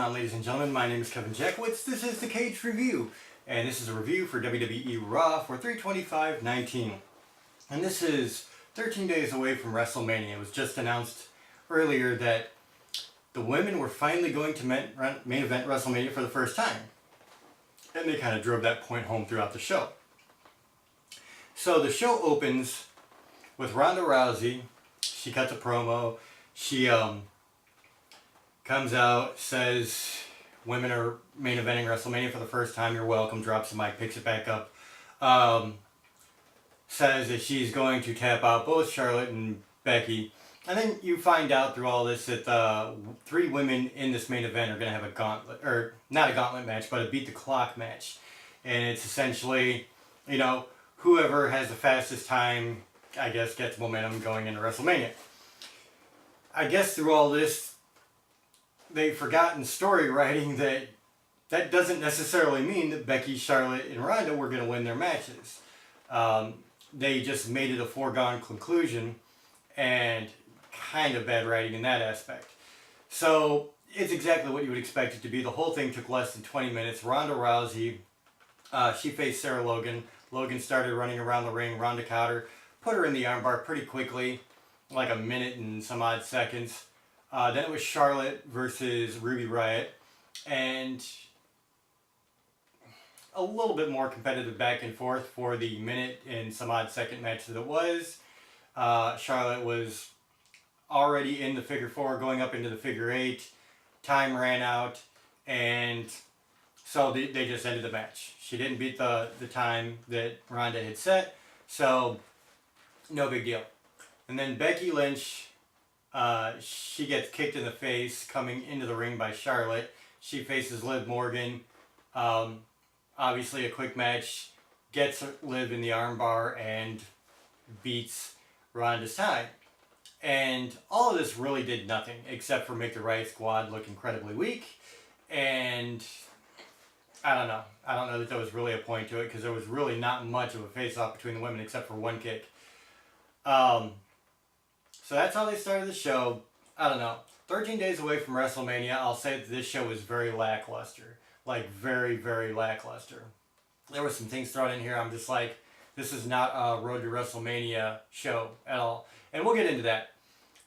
going on, ladies and gentlemen? My name is Kevin Jackowitz. This is the Kaged Review, and this is a review for WWE Raw for 3/25/19. And this is 13 days away from WrestleMania. It was just announced earlier that the women were finally going to main event WrestleMania for the first time. And they kind of drove that point home throughout the show. So the show opens with Ronda Rousey. She cuts a promo. She comes out, says women are main eventing WrestleMania for the first time. You're welcome. Drops the mic, picks it back up. Says that she's going to tap out both Charlotte and Becky. And then you find out through all this that the three women in this main event are going to have a gauntlet, or not a gauntlet match, but a beat the clock match. And it's essentially, whoever has the fastest time, I guess, gets momentum going into WrestleMania. I guess through all this, they've forgotten story writing that doesn't necessarily mean that Becky, Charlotte, and Ronda were going to win their matches. They just made it a foregone conclusion, and kind of bad writing in that aspect. So it's exactly what you would expect it to be. The whole thing took less than 20 minutes. Ronda Rousey, she faced Sarah Logan. Logan started running around the ring. Ronda caught her, put her in the armbar pretty quickly, like a minute and some odd seconds. Then it was Charlotte versus Ruby Riott, and a little bit more competitive back and forth for the minute and some odd second match that it was. Charlotte was already in the figure four, going up into the figure eight. Time ran out, and so they just ended the match. She didn't beat the time that Ronda had set, so no big deal. And then Becky Lynch, she gets kicked in the face coming into the ring by Charlotte. She faces Liv Morgan. Obviously a quick match, gets Liv in the armbar and beats Ronda's time. And all of this really did nothing except for make the Riott Squad look incredibly weak. And I don't know. I don't know that there was really a point to it, because there was really not much of a face-off between the women except for one kick. So that's how they started the show. I don't know. 13 days away from WrestleMania, I'll say that this show was very lackluster. Like, very, very lackluster. There were some things thrown in here. I'm just like, this is not a Road to WrestleMania show at all. And we'll get into that.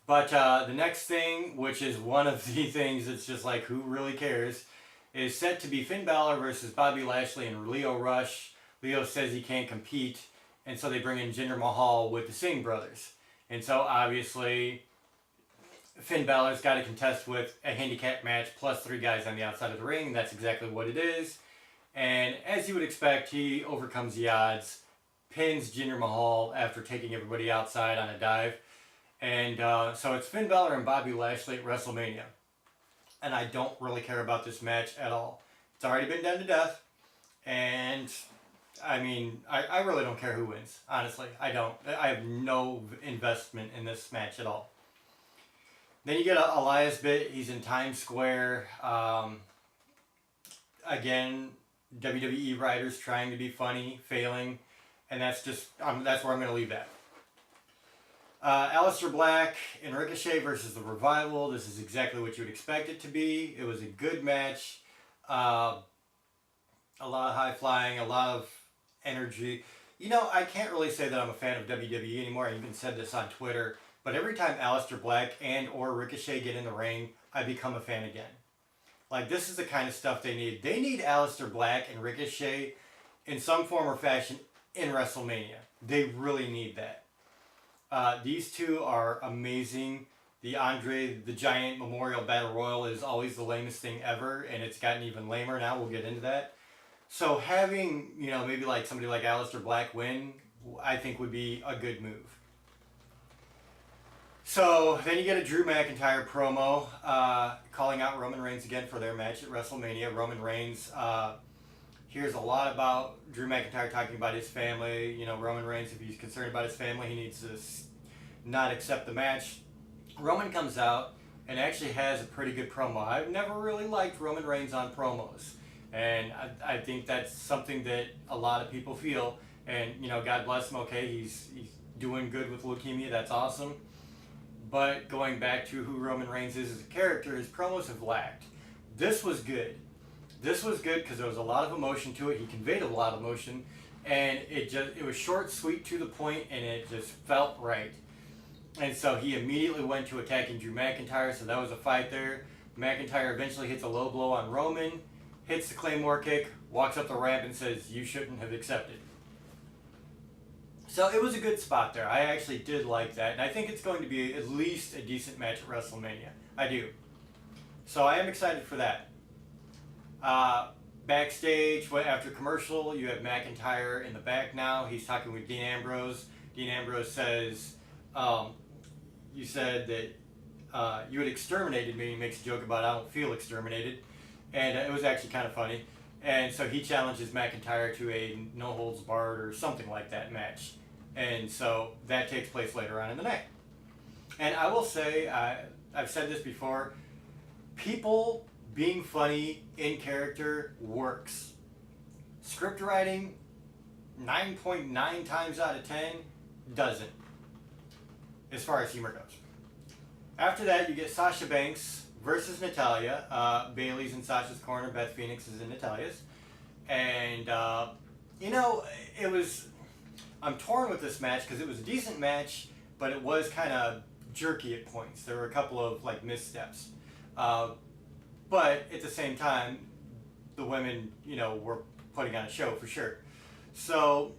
But the next thing, which is one of the things that's just like, who really cares, is set to be Finn Balor versus Bobby Lashley and Lio Rush. Lio says he can't compete, and so they bring in Jinder Mahal with the Singh brothers. And so, obviously, Finn Balor's got to contest with a handicap match plus three guys on the outside of the ring. That's exactly what it is. And as you would expect, he overcomes the odds, pins Jinder Mahal after taking everybody outside on a dive. And so it's Finn Balor and Bobby Lashley at WrestleMania. And I don't really care about this match at all. It's already been done to death. And I mean, I really don't care who wins. Honestly, I don't. I have no investment in this match at all. Then you get Elias bit. He's in Times Square. Again, WWE writers trying to be funny, failing. And that's where I'm going to leave that. Aleister Black and Ricochet versus The Revival. This is exactly what you would expect it to be. It was a good match. A lot of high flying, a lot of energy. I can't really say that I'm a fan of WWE anymore. I even said this on Twitter. But every time Aleister Black and or Ricochet get in the ring, I become a fan again. Like, this is the kind of stuff they need. They need Aleister Black and Ricochet in some form or fashion in WrestleMania. They really need that. These two are amazing. The Andre the Giant Memorial Battle Royal is always the lamest thing ever, and it's gotten even lamer now. We'll get into that. So having, maybe like somebody like Aleister Black win, I think would be a good move. So then you get a Drew McIntyre promo calling out Roman Reigns again for their match at WrestleMania. Roman Reigns hears a lot about Drew McIntyre talking about his family. Roman Reigns, if he's concerned about his family, he needs to not accept the match. Roman comes out and actually has a pretty good promo. I've never really liked Roman Reigns on promos. And I think that's something that a lot of people feel. And, God bless him. Okay, he's doing good with leukemia. That's awesome. But going back to who Roman Reigns is as a character, his promos have lacked. This was good. This was good because there was a lot of emotion to it. He conveyed a lot of emotion, and it was short, sweet, to the point, and it just felt right. And so he immediately went to attacking Drew McIntyre. So that was a fight there. McIntyre eventually hits a low blow on Roman, hits the Claymore kick, walks up the ramp, and says, "You shouldn't have accepted." So it was a good spot there. I actually did like that, and I think it's going to be at least a decent match at WrestleMania. I do. So I am excited for that. Backstage, after commercial, you have McIntyre in the back now. He's talking with Dean Ambrose. Dean Ambrose says, "You said that you had exterminated me." He makes a joke about, "I don't feel exterminated." And it was actually kind of funny. And so he challenges McIntyre to a no holds barred or something like that match. And so that takes place later on in the night. And I will say, I've said this before, people being funny in character works. Script writing, 9.9 times out of 10, doesn't, as far as humor goes. After that, you get Sasha Banks versus Natalya. Bayley's in Sasha's corner, Beth Phoenix is in Natalya's. And, it was... I'm torn with this match because it was a decent match, but it was kind of jerky at points. There were a couple of missteps. But at the same time, the women, were putting on a show for sure. So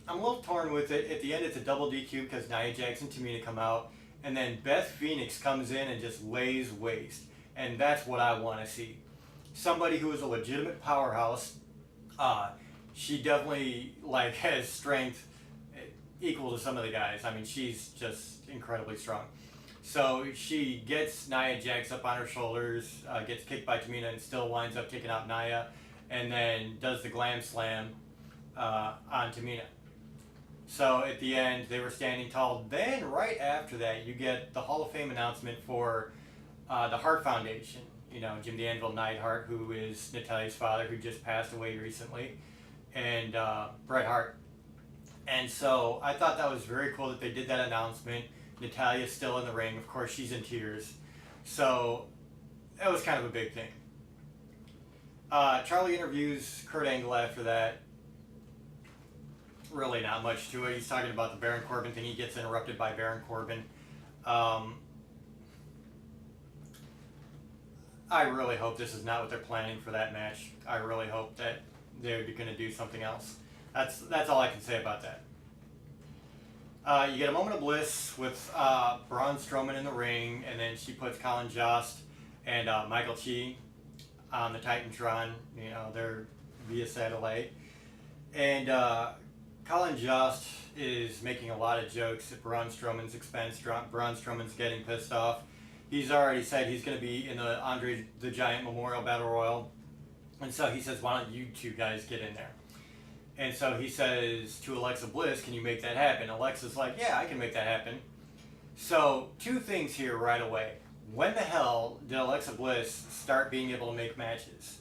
I'm a little torn with it. At the end, it's a double DQ because Nia Jax and Tamina come out. And then Beth Phoenix comes in and just lays waste. And that's what I want to see. Somebody who is a legitimate powerhouse. She definitely has strength equal to some of the guys. I mean, she's just incredibly strong. So she gets Nia Jax up on her shoulders, gets kicked by Tamina, and still winds up taking out Nia, and then does the glam slam on Tamina. So at the end, they were standing tall. Then right after that, you get the Hall of Fame announcement for the Hart Foundation. Jim the Anvil Neidhart, who is Natalya's father, who just passed away recently, and Bret Hart. And so I thought that was very cool that they did that announcement. Natalya's still in the ring. Of course, she's in tears. So that was kind of a big thing. Charlie interviews Kurt Angle after that. Really not much to it. He's talking about the Baron Corbin thing. He gets interrupted by Baron Corbin. I really hope this is not what they're planning for that match. I really hope that they're going to do something else. That's all I can say about that. You get a moment of bliss with Braun Strowman in the ring, and then she puts Colin Jost and Michael Chi on the Titantron. They're via satellite. And Colin Jost is making a lot of jokes at Braun Strowman's expense. Braun Strowman's getting pissed off. He's already said he's going to be in the Andre the Giant Memorial Battle Royal. And so he says, "Why don't you two guys get in there?" And so he says to Alexa Bliss, "Can you make that happen?" Alexa's like, "Yeah, I can make that happen." So two things here right away. When the hell did Alexa Bliss start being able to make matches?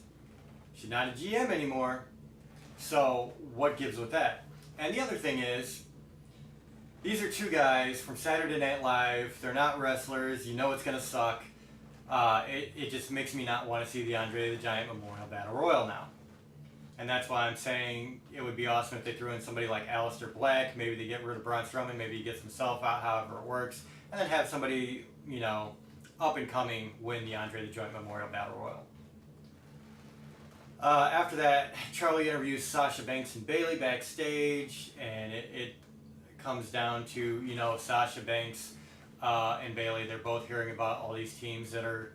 She's not a GM anymore. So what gives with that? And the other thing is, these are two guys from Saturday Night Live. They're not wrestlers. You know it's going to suck. It just makes me not want to see the Andre the Giant Memorial Battle Royal now. And that's why I'm saying it would be awesome if they threw in somebody like Aleister Black. Maybe they get rid of Braun Strowman. Maybe he gets himself out, however it works. And then have somebody, up and coming win the Andre the Giant Memorial Battle Royal. After that, Charlie interviews Sasha Banks and Bayley backstage. And it comes down to, Sasha Banks and Bayley. They're both hearing about all these teams that are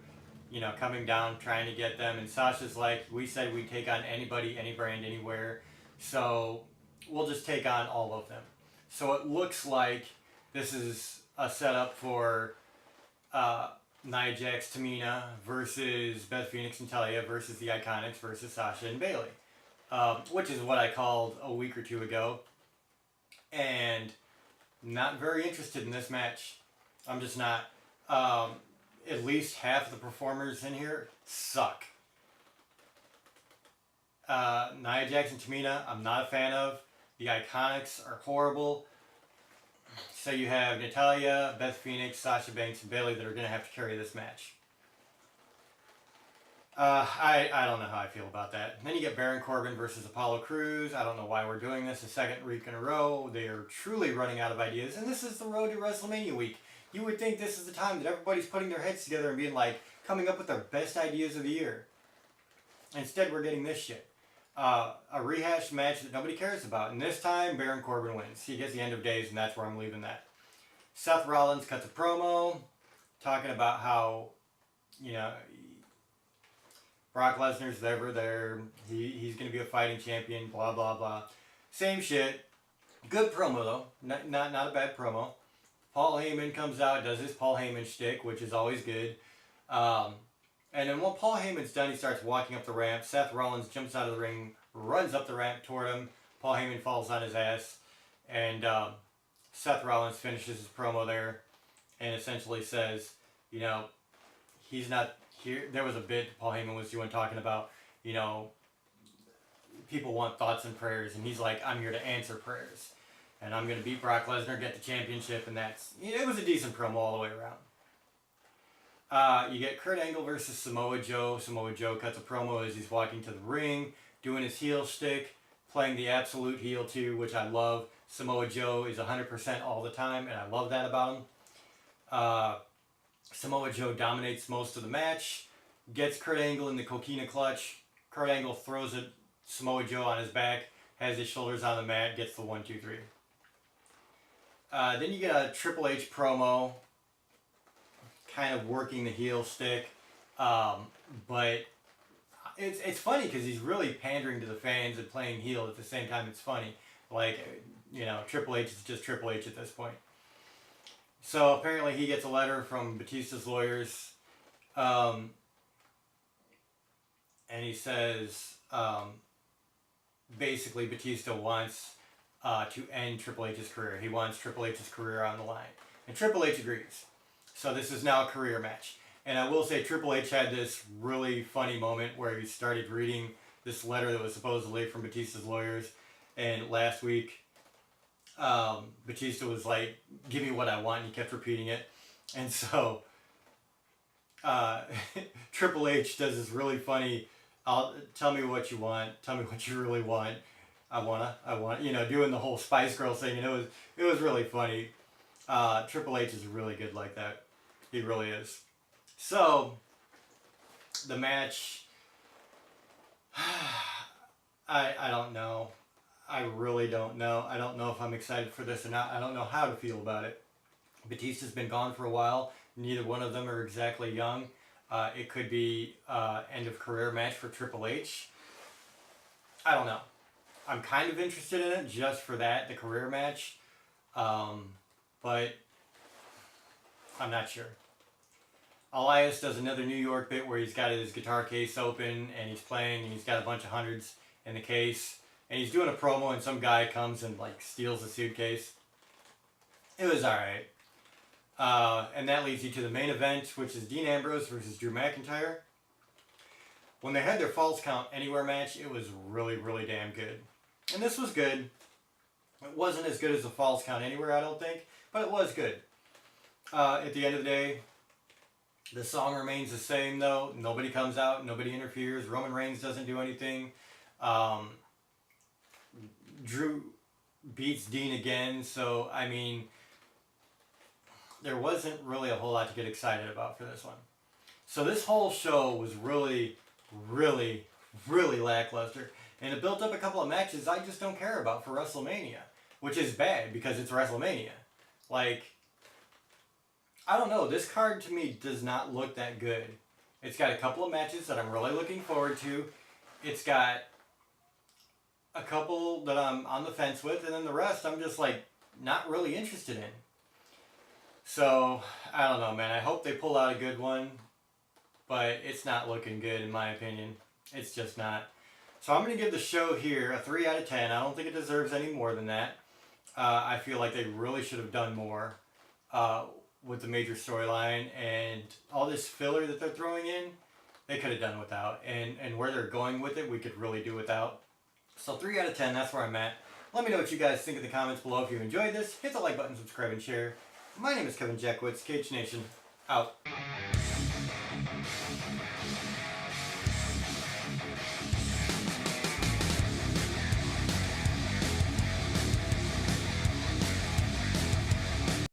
coming down, trying to get them. And Sasha's like, "We said we'd take on anybody, any brand, anywhere. So we'll just take on all of them." So it looks like this is a setup for Nia Jax, Tamina versus Beth Phoenix and Natalya versus the Iconics versus Sasha and Bayley. Which is what I called a week or two ago. And not very interested in this match. I'm just not. At least half of the performers in here suck. Nia Jax and Tamina, I'm not a fan of. The Iconics are horrible. So you have Natalya, Beth Phoenix, Sasha Banks, and Bayley that are going to have to carry this match. I don't know how I feel about that. And then you get Baron Corbin versus Apollo Crews. I don't know why we're doing this a second week in a row. They are truly running out of ideas. And this is the road to WrestleMania week. You would think this is the time that everybody's putting their heads together and being like, coming up with their best ideas of the year. Instead, we're getting this shit. A rehashed match that nobody cares about. And this time, Baron Corbin wins. He gets the end of days, and that's where I'm leaving that. Seth Rollins cuts a promo talking about how, you know, Brock Lesnar's ever there. He's going to be a fighting champion, blah, blah, blah. Same shit. Good promo, though. Not a bad promo. Paul Heyman comes out, does his Paul Heyman shtick, which is always good. And then when Paul Heyman's done, he starts walking up the ramp. Seth Rollins jumps out of the ring, runs up the ramp toward him. Paul Heyman falls on his ass. And Seth Rollins finishes his promo there and essentially says, you know, he's not here. There was a bit Paul Heyman was doing talking about, you know, people want thoughts and prayers. And he's like, I'm here to answer prayers. And I'm going to beat Brock Lesnar, get the championship. And that's, it was a decent promo all the way around. You get Kurt Angle versus Samoa Joe. Samoa Joe cuts a promo as he's walking to the ring, doing his heel shtick, playing the absolute heel too, which I love. Samoa Joe is 100% all the time, and I love that about him. Samoa Joe dominates most of the match, gets Kurt Angle in the coquina clutch. Kurt Angle throws Samoa Joe on his back, has his shoulders on the mat, gets the 1, 2, 3. Then you get a Triple H promo, kind of working the heel stick, but it's funny because he's really pandering to the fans and playing heel at the same time. It's funny, like, you know, Triple H is just Triple H at this point. So apparently he gets a letter from Batista's lawyers, and he says basically Batista wants to end Triple H's career. He wants Triple H's career on the line, and Triple H agrees. So this is now a career match. And I will say Triple H had this really funny moment where he started reading this letter that was supposedly from Batista's lawyers. And last week, Batista was like, give me what I want. And he kept repeating it. And so Triple H does this really funny, tell me what you want. Tell me what you really want. I want, you know, doing the whole Spice Girl thing. And it was really funny. Triple H is really good like that. He really is. So, the match, I don't know. I really don't know. I don't know if I'm excited for this or not. I don't know how to feel about it. Batista's been gone for a while. Neither one of them are exactly young. It could be end of career match for Triple H. I don't know. I'm kind of interested in it just for that, the career match. But I'm not sure. Elias does another New York bit where he's got his guitar case open and he's playing and he's got a bunch of hundreds in the case. And he's doing a promo and some guy comes and like steals the suitcase. It was alright. And that leads you to the main event, which is Dean Ambrose versus Drew McIntyre. When they had their Falls Count Anywhere match, it was really, really damn good. And this was good. It wasn't as good as the Falls Count Anywhere, I don't think, but it was good. At the end of the day, the song remains the same though. Nobody comes out, nobody interferes. Roman Reigns doesn't do anything. Drew beats Dean again, so I mean, there wasn't really a whole lot to get excited about for this one. So this whole show was really, really, really lackluster. And it built up a couple of matches I just don't care about for WrestleMania. Which is bad because it's WrestleMania. Like, I don't know. This card to me does not look that good. It's got a couple of matches that I'm really looking forward to. It's got a couple that I'm on the fence with. And then the rest I'm just like not really interested in. So, I don't know, man. I hope they pull out a good one. But it's not looking good in my opinion. It's just not. So I'm going to give the show here a 3 out of 10. I don't think it deserves any more than that. I feel like they really should have done more with the major storyline. And all this filler that they're throwing in, they could have done without. And where they're going with it, we could really do without. So 3 out of 10, that's where I'm at. Let me know what you guys think in the comments below. If you enjoyed this, hit the like button, subscribe, and share. My name is Kevin Jackwitz, Kaged Nation, out.